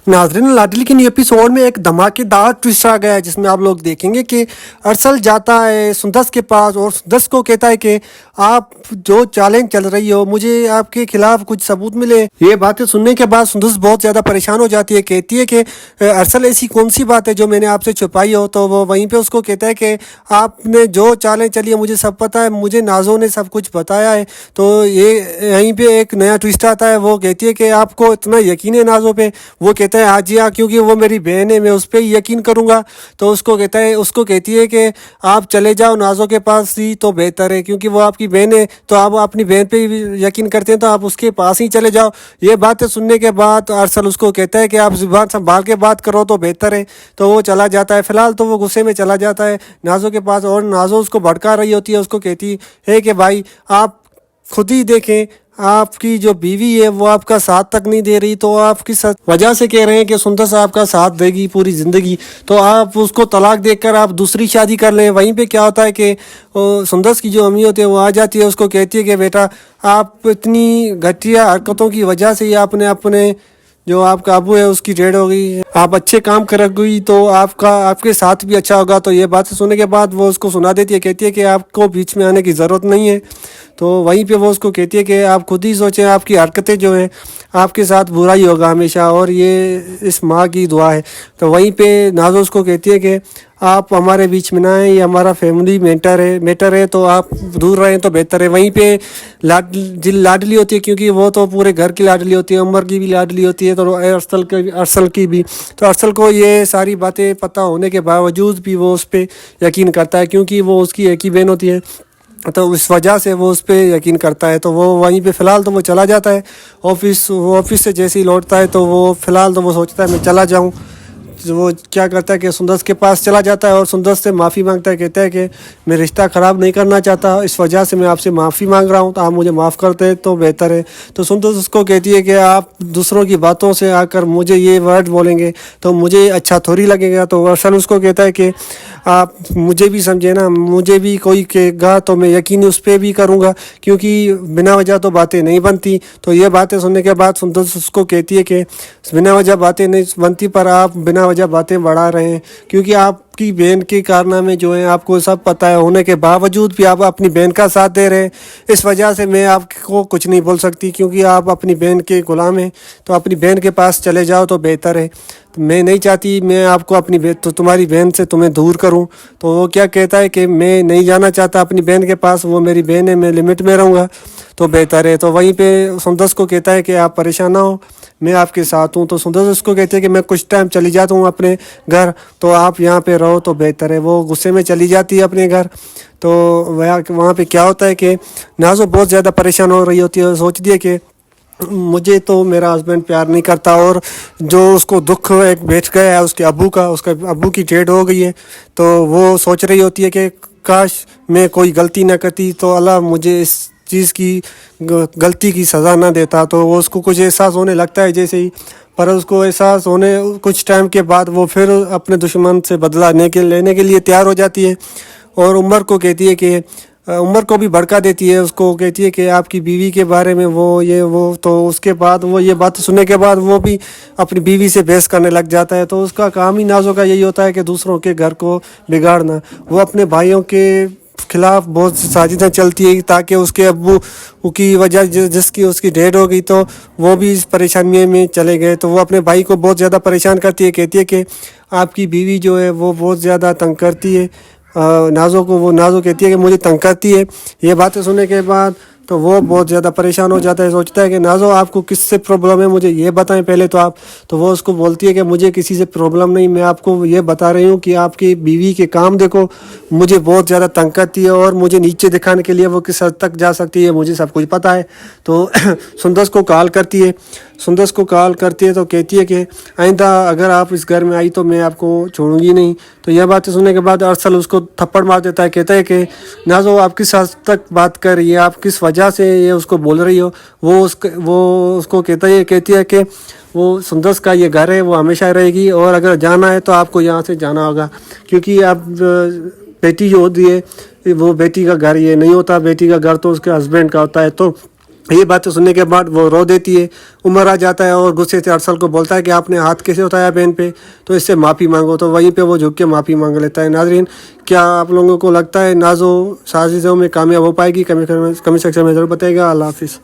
नाज़रीन, लाडली के new episode में एक धमाकेदार ट्विस्ट आ गया है जिसमें आप लोग देखेंगे कि अरसल जाता है सुंदस के पास और सुंदस को कहता है कि आप जो चैलेंज चल रही हो मुझे आपके खिलाफ कुछ सबूत मिले। ये बातें सुनने के बाद सुंदस बहुत ज़्यादा परेशान हो जाती है, कहती है कि अरसल ऐसी कौन सी बात है जो मैंने आपसे छुपाई हो। तो वो वहीं पर उसको कहता है कि आपने जो चैलेंज चली है मुझे सब पता है, मुझे नाजो ने सब कुछ बताया है। तो ये यहीं पर एक नया ट्विस्ट आता है। वो कहती है कि आपको इतना यकीन है नाजो पे? वो कहता है हाँ जी हाँ, क्योंकि वो मेरी बहन है, मैं उस पर ही यकीन करूँगा। तो उसको कहती है कि आप चले जाओ नाजो के पास ही तो बेहतर है, क्योंकि वो आपकी बहन है। तो आप अपनी बहन पे ही यकीन करते हैं तो आप उसके पास ही चले जाओ। ये बातें सुनने के बाद अरसल उसको कहता है कि आप ज़ुबान संभाल के बात करो तो बेहतर है। तो वो चला जाता है। फ़िलहाल तो वो गुस्से में चला जाता है नाजो के पास, और नाजो उसको भड़का रही होती है। उसको कहती है कि भाई आप खुद ही देखें, आपकी जो बीवी है वो आपका साथ तक नहीं दे रही, तो आप किस वजह से कह रहे हैं कि सुंदस आपका साथ देगी पूरी ज़िंदगी, तो आप उसको तलाक देकर आप दूसरी शादी कर लें। वहीं पे क्या होता है कि सुंदस की जो अम्मी होती है वो आ जाती है, उसको कहती है कि बेटा आप इतनी घटिया हरकतों की वजह से ही आपने अपने जो आपका अबू है उसकी डेड हो गई, आप अच्छे काम करोगी तो आपके साथ भी अच्छा होगा। तो ये बातें सुनने के बाद वो उसको सुना देती है, कहती है कि आपको बीच में आने की ज़रूरत नहीं है। तो वहीं पे वो उसको कहती है कि आप खुद ही सोचें, आपकी हरकतें जो हैं आपके साथ बुरा ही होगा हमेशा, और ये इस माँ की दुआ है। तो वहीं पे नाज़ो उसको कहती है कि आप हमारे बीच में ना आए, ये हमारा फैमिली मैटर है, तो आप दूर रहें तो बेहतर है। वहीं पे लाडली होती है, क्योंकि वो तो पूरे घर की लाडली होती है, उमर की भी लाडली होती है, तो अरसल की भी। तो अरसल को ये सारी बातें पता होने के बावजूद भी वो उस पर यकीन करता है, क्योंकि वो उसकी एक ही बहन होती है, तो इस वजह से वो उस पर यकीन करता है। तो वो वहीं पे फ़िलहाल तो वो चला जाता है ऑफिस से जैसे ही लौटता है तो वो फ़िलहाल तो वो सोचता है मैं चला जाऊं। वो क्या करता है कि सुंदस के पास चला जाता है और सुंदस से माफ़ी मांगता है, कहता है कि मैं रिश्ता ख़राब नहीं करना चाहता, इस वजह से मैं आपसे माफ़ी मांग रहा हूँ, तो आप मुझे माफ़ कर दे तो बेहतर है। तो सुंदस उसको कहती है कि आप दूसरों की बातों से आकर मुझे ये वर्ड बोलेंगे तो मुझे अच्छा थोड़ी लगेगा। तो अरसल उसको कहता है कि आप मुझे भी समझे ना, मुझे भी कोई कहेगा तो मैं यकीन उस पर भी करूँगा, क्योंकि बिना वजह तो बातें नहीं बनती। तो ये बातें सुनने के बाद सुंदस उसको कहती है कि बिना वजह बातें नहीं बनती, पर आप बिना वजह बातें बढ़ा रहे हैं, क्योंकि आपकी बहन के कारनामे जो हैं आपको सब पता है होने के बावजूद भी आप अपनी बहन का साथ दे रहे हैं। इस वजह से मैं आपको कुछ नहीं बोल सकती, क्योंकि आप अपनी बहन के गुलाम हैं। तो अपनी बहन के पास चले जाओ तो बेहतर है। तो मैं नहीं चाहती मैं आपको अपनी तो तुम्हारी बहन से तुम्हें दूर करूं। तो वो क्या कहता है कि मैं नहीं जाना चाहता अपनी बहन के पास, वो मेरी बहन है, मैं लिमिट में रहूँगा तो बेहतर है। तो वहीं पे सुंदस को कहता है कि आप परेशान ना हो, मैं आपके साथ हूँ। तो सुंदस उसको कहते हैं कि मैं कुछ टाइम चली जाता हूँ अपने घर, तो आप यहाँ पे रहो तो बेहतर है। वो गुस्से में चली जाती है अपने घर। तो वहाँ पे क्या होता है कि नाज़ो बहुत ज़्यादा परेशान हो रही होती है, सोचती है कि मुझे तो मेरा हस्बैंड प्यार नहीं करता, और जो उसको दुख एक बैठ गया है उसके अब्बू की डेड हो गई है। तो वो सोच रही होती है कि काश मैं कोई गलती ना करती, तो अल्लाह मुझे इस चीज़ की गलती की सज़ा ना देता। तो वो उसको कुछ एहसास होने लगता है जैसे ही, पर उसको एहसास होने कुछ टाइम के बाद वो फिर अपने दुश्मन से बदला लेने के लिए तैयार हो जाती है, और उमर को कहती है कि उमर को भी भड़का देती है। उसको कहती है कि आपकी बीवी के बारे में वो तो उसके बाद वो ये बात सुनने के बाद वो भी अपनी बीवी से बहस करने लग जाता है। तो उसका काम ही नाज़ो का यही होता है कि दूसरों के घर को बिगाड़ना। वो अपने भाइयों के खिलाफ बहुत साजिशें चलती है ताकि उसके अब्बू की वजह जिसकी उसकी डेड हो गई, तो वो भी इस परेशानी में चले गए। तो वो अपने भाई को बहुत ज़्यादा परेशान करती है, कहती है कि आपकी बीवी जो है वो बहुत ज़्यादा तंग करती है नाज़ो को। नाज़ो कहती है कि मुझे तंग करती है। ये बातें सुनने के बाद तो वो बहुत ज़्यादा परेशान हो जाता है, सोचता है कि नाज़ो आपको किससे प्रॉब्लम है, मुझे ये बताएं पहले तो आप। तो वो उसको बोलती है कि मुझे किसी से प्रॉब्लम नहीं, मैं आपको ये बता रही हूँ कि आपकी बीवी के काम देखो, मुझे बहुत ज़्यादा तंग करती है, और मुझे नीचे दिखाने के लिए वो किस हद तक जा सकती है मुझे सब कुछ पता है। तो सुंदस को कॉल करती है तो कहती है कि आइंदा अगर आप इस घर में आई तो मैं आपको छोड़ूंगी नहीं। तो यह बातें सुनने के बाद अरसल उसको थप्पड़ मार देता है, कहता है कि नाज़ो आप किस हद तक बात कर रही है, आप किस वजह से ये उसको बोल रही हो। वो उसको कहती है कि वो सुंदस का ये घर है, वो हमेशा रहेगी, और अगर जाना है तो आपको यहाँ से जाना होगा, क्योंकि आप बेटी जो होती है वो बेटी का घर ये नहीं होता, बेटी का घर तो उसके हस्बैंड का होता है। तो یہ باتیں سننے کے بعد وہ رو دیتی ہے. عمر آ جاتا ہے اور غصے سے ارسل کو بولتا ہے کہ آپ نے ہاتھ کیسے اٹھایا بہن پہ, تو اس سے معافی مانگو. تو وہیں پہ وہ جھک کے معافی مانگ لیتا ہے. ناظرین, کیا آپ لوگوں کو لگتا ہے نازو سازشوں میں کامیاب ہو پائے گی؟ کمنٹ سیکشن میں ضرور بتائیے گا. اللہ حافظ.